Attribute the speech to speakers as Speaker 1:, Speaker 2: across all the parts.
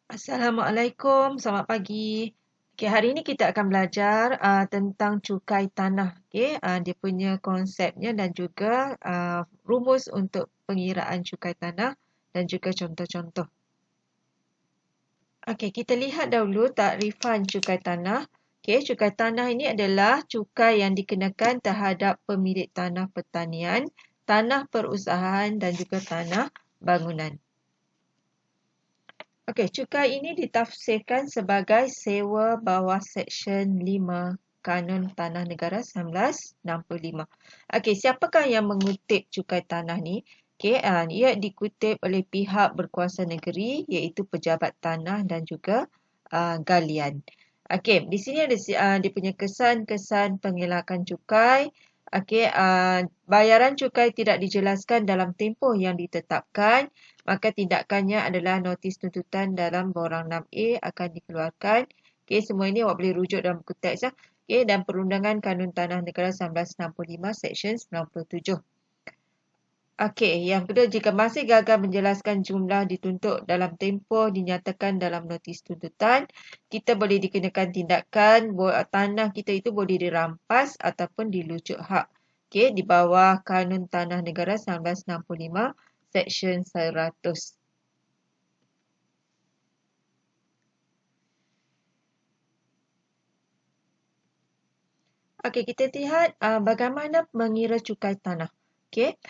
Speaker 1: Assalamualaikum, selamat pagi. Okay, hari ini kita akan belajar tentang cukai tanah. Okay, dia punya konsepnya dan juga rumus untuk pengiraan cukai tanah dan juga contoh-contoh. Okay, kita lihat dahulu takrifan cukai tanah. Okay, cukai tanah ini adalah cukai yang dikenakan terhadap pemilik tanah pertanian, tanah perusahaan dan juga tanah bangunan. Okey, cukai ini ditafsirkan sebagai sewa bawah Seksyen 5 Kanun Tanah Negara 1965. Okey, siapakah yang mengutip cukai tanah ni? Okey, ia dikutip oleh pihak berkuasa negeri iaitu pejabat tanah dan juga galian. Okey, di sini ada dia punya kesan-kesan pengelakan cukai. Okey, bayaran cukai tidak dijelaskan dalam tempoh yang ditetapkan. Maka tindakannya adalah notis tuntutan dalam borang 6A akan dikeluarkan. Okey, semua ini awak boleh rujuk dalam buku teks. Okey, dan Perundangan Kanun Tanah Negara 1965 Seksyen 97. Okey, yang kedua, jika masih gagal menjelaskan jumlah dituntut dalam tempoh dinyatakan dalam notis tuntutan, kita boleh dikenakan tindakan tanah kita itu boleh dirampas ataupun dilucut hak. Okey, di bawah Kanun Tanah Negara 1965 Seksyen 100. Okey, kita lihat bagaimana mengira cukai tanah. Okey,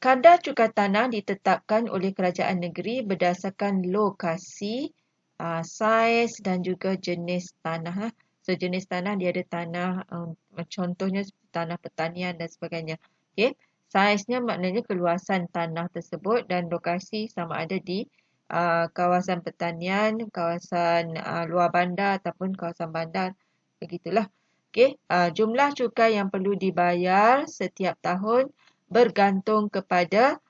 Speaker 1: kadar cukai tanah ditetapkan oleh kerajaan negeri berdasarkan lokasi, saiz dan juga jenis tanah. So, jenis tanah dia ada tanah, contohnya tanah pertanian dan sebagainya. Okey, saiznya maknanya keluasan tanah tersebut dan lokasi sama ada di kawasan pertanian, kawasan luar bandar ataupun kawasan bandar. Begitulah. Okey, jumlah cukai yang perlu dibayar setiap tahun bergantung kepada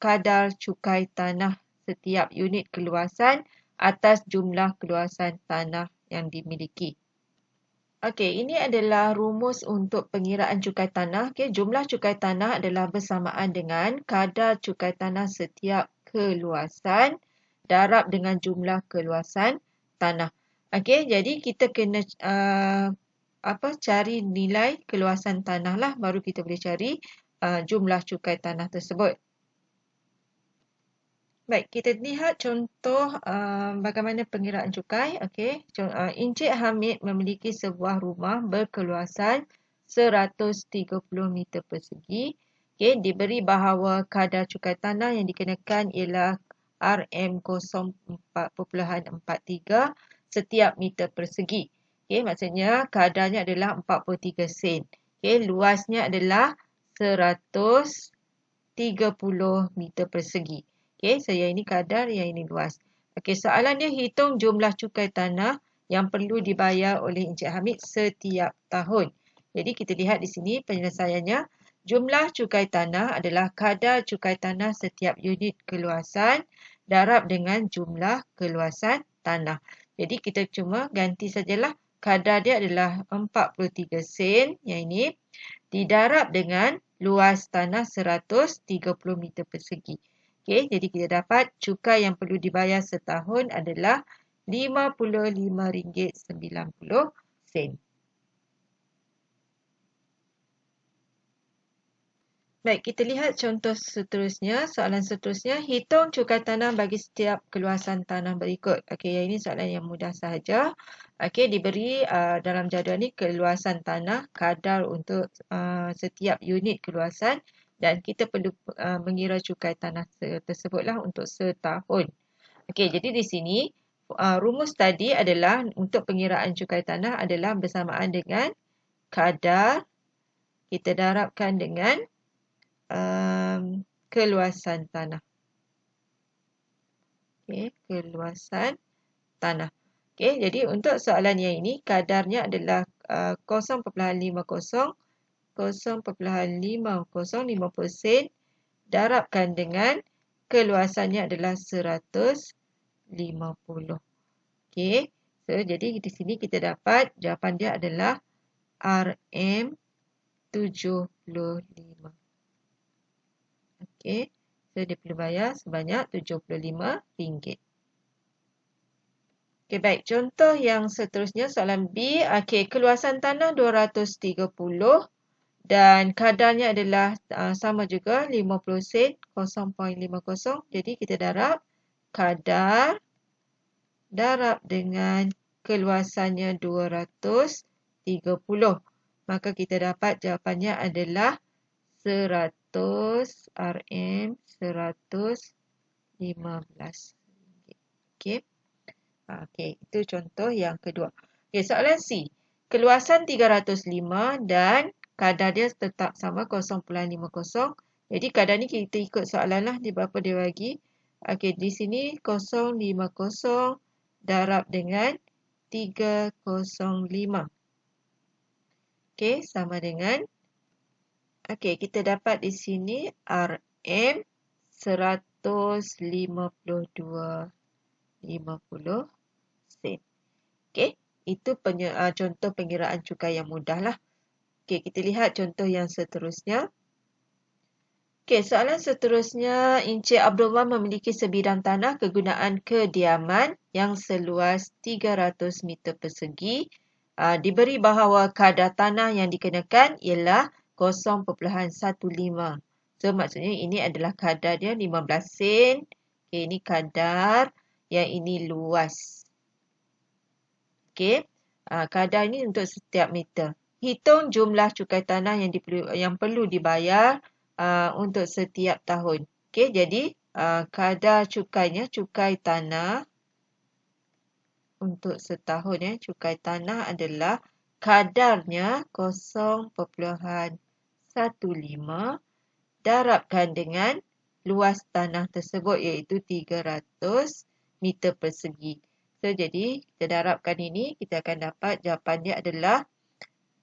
Speaker 1: kadar cukai tanah setiap unit keluasan atas jumlah keluasan tanah yang dimiliki. Okey, ini adalah rumus untuk pengiraan cukai tanah. Okey, jumlah cukai tanah adalah bersamaan dengan kadar cukai tanah setiap keluasan darab dengan jumlah keluasan tanah. Okey, jadi kita kena cari nilai keluasan tanah lah, baru kita boleh cari jumlah cukai tanah tersebut. Baik, kita lihat contoh bagaimana pengiraan cukai. Okey, Encik Hamid memiliki sebuah rumah berkeluasan 130 meter persegi. Okey, diberi bahawa kadar cukai tanah yang dikenakan ialah RM0.4.43 setiap meter persegi. Okey, maksudnya kadarnya adalah 43 sen. Okey, luasnya adalah 130 meter persegi. Okey, so yang ini kadar, yang ini luas. Okey, soalan dia hitung jumlah cukai tanah yang perlu dibayar oleh Encik Hamid setiap tahun. Jadi kita lihat di sini penyelesaiannya. Jumlah cukai tanah adalah kadar cukai tanah setiap unit keluasan darab dengan jumlah keluasan tanah. Jadi kita cuma ganti sajalah kadar dia adalah 43 sen, yang ini, didarab dengan luas tanah 130 meter persegi. Okey, jadi kita dapat cukai yang perlu dibayar setahun adalah RM55.90. Baik, kita lihat contoh seterusnya. Soalan seterusnya, hitung cukai tanah bagi setiap keluasan tanah berikut. Okey, yang ini soalan yang mudah sahaja. Okey, diberi dalam jadual ni keluasan tanah, kadar untuk setiap unit keluasan dan kita perlu mengira cukai tanah tersebutlah untuk setahun. Okey, jadi di sini rumus tadi adalah untuk pengiraan cukai tanah adalah bersamaan dengan kadar kita darabkan dengan keluasan tanah. Okey, keluasan tanah. Okey, jadi untuk soalan yang ini kadarnya adalah 0.50 sen darabkan dengan keluasannya adalah 150. Okey. So, jadi di sini kita dapat jawapan dia adalah RM75. Okey. So, dia perlu bayar sebanyak RM75. Okey, baik. Contoh yang seterusnya, soalan B. Okey, keluasan tanah 230 dan kadarnya adalah sama juga 50 sen, 0.50. Jadi, kita darab kadar darab dengan keluasannya 230. Maka kita dapat jawapannya adalah 100 RM 115. Okey. Okey, itu contoh yang kedua. Okey, soalan C. Keluasan 305 dan kadar dia tetap sama 0.50. Jadi kadar ni kita ikut soalan lah, di berapa dia bagi. Okey, di sini 0.50 darab dengan 305. Okey, sama dengan. Okey, kita dapat di sini RM 152.50 sen. Okey, itu contoh pengiraan cukai yang mudah lah. Okey, kita lihat contoh yang seterusnya. Okey, soalan seterusnya, Encik Abdullah memiliki sebidang tanah kegunaan kediaman yang seluas 300 meter persegi. Diberi bahawa kadar tanah yang dikenakan ialah 0.15. So, maksudnya ini adalah kadar dia 15 sen. Okey, ini kadar, yang ini luas. Okey, kadar ini untuk setiap meter. Hitung jumlah cukai tanah yang perlu dibayar untuk setiap tahun. Okey, jadi kadar cukainya, cukai tanah untuk setahun, cukai tanah adalah kadarnya 0.15 darabkan dengan luas tanah tersebut, iaitu 300 meter persegi. So, jadi kita darabkan ini, kita akan dapat jawapan dia adalah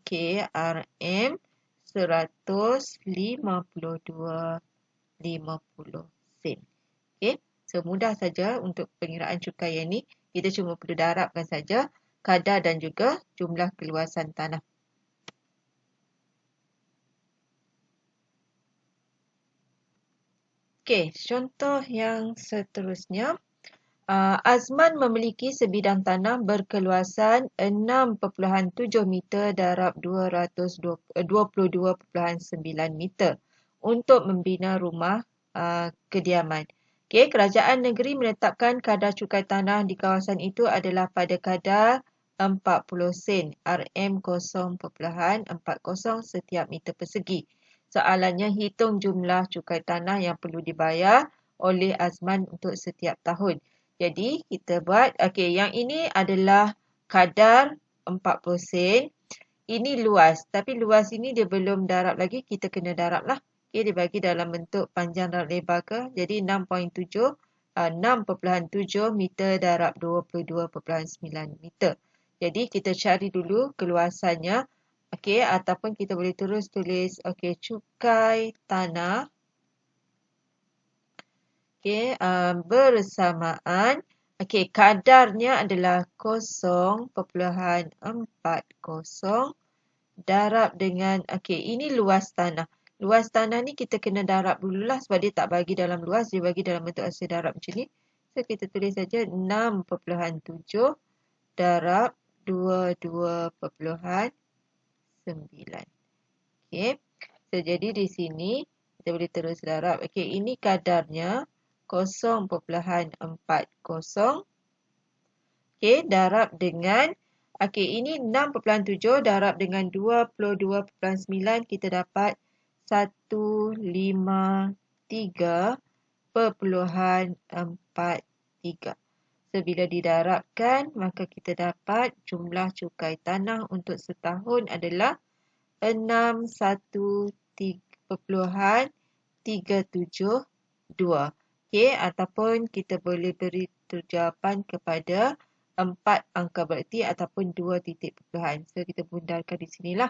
Speaker 1: KRM 152.50 sen. Okey, so mudah saja untuk pengiraan cukai yang ni. Kita cuma perlu darabkan saja kadar dan juga jumlah keluasan tanah. Okey, contoh yang seterusnya. Azman memiliki sebidang tanah berkeluasan 6.7 meter darab 22.9 meter untuk membina rumah kediaman. Okey, kerajaan negeri menetapkan kadar cukai tanah di kawasan itu adalah pada kadar 40 sen RM0.40 setiap meter persegi. Soalannya, hitung jumlah cukai tanah yang perlu dibayar oleh Azman untuk setiap tahun. Jadi, kita buat, okey, yang ini adalah kadar 40 sen. Ini luas, tapi luas ini dia belum darab lagi, kita kena darab lah. Okey, dia bagi dalam bentuk panjang dan lebar ke. Jadi, 6.7 meter darab 22.9 meter. Jadi, kita cari dulu keluasannya. Okey, ataupun kita boleh terus tulis, okey, cukai tanah. Okey, bersamaan. Okey, kadarnya adalah 0.40 darab dengan, okey, ini luas tanah. Luas tanah ni kita kena darab dululah sebab dia tak bagi dalam luas, dia bagi dalam bentuk hasil darab macam ni. So, kita tulis saja 6.7 darab 22.9. Okey, so jadi di sini kita boleh terus darab. Okey, ini kadarnya 0.40. Okey, darab dengan, okey, ini 6.7 darab dengan 22.9, kita dapat 153.43. So, bila didarabkan, maka kita dapat jumlah cukai tanah untuk setahun adalah 613.372. Okey, ataupun kita boleh beri jawapan kepada 4 angka bererti ataupun 2 titik perpuluhan. So, kita bundarkan di sinilah.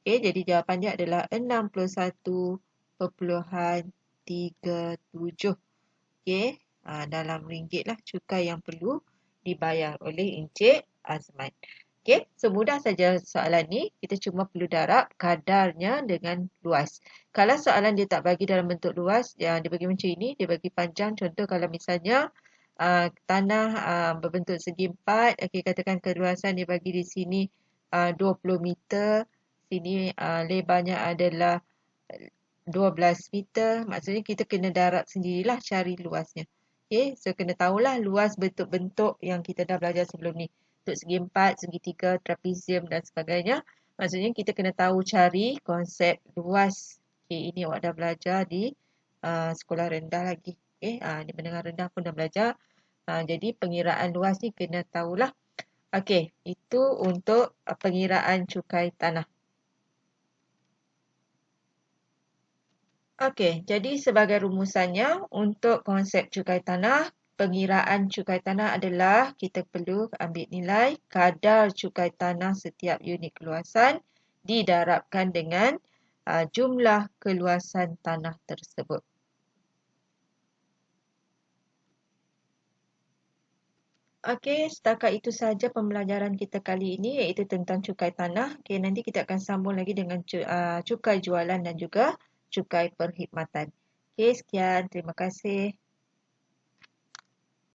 Speaker 1: Okey, jadi jawapan dia adalah 61.372. 0.37. Okey, dalam ringgit lah cukai yang perlu dibayar oleh Encik Azman. Okey, so mudah saja soalan ni. Kita cuma perlu darab kadarnya dengan luas. Kalau soalan dia tak bagi dalam bentuk luas, dia bagi macam ini, dia bagi panjang. Contoh kalau misalnya tanah berbentuk segi empat, okey, katakan keluasan dia bagi di sini 20 meter, sini lebarnya adalah 12 meter. Maksudnya kita kena darab sendirilah cari luasnya. Okey, so kena tahulah luas bentuk-bentuk yang kita dah belajar sebelum ni. Bentuk segi empat, segi tiga, trapezium dan sebagainya. Maksudnya kita kena tahu cari konsep luas. Okey, ini awak dah belajar di sekolah rendah lagi. Okey, di menengah rendah pun dah belajar. Jadi pengiraan luas ni kena tahulah. Okey, itu untuk pengiraan cukai tanah. Okey, jadi sebagai rumusannya untuk konsep cukai tanah, pengiraan cukai tanah adalah kita perlu ambil nilai kadar cukai tanah setiap unit keluasan didarabkan dengan jumlah keluasan tanah tersebut. Okey, setakat itu saja pembelajaran kita kali ini iaitu tentang cukai tanah. Okey, nanti kita akan sambung lagi dengan cukai jualan dan juga cukai perkhidmatan. Okey, sekian. Terima kasih.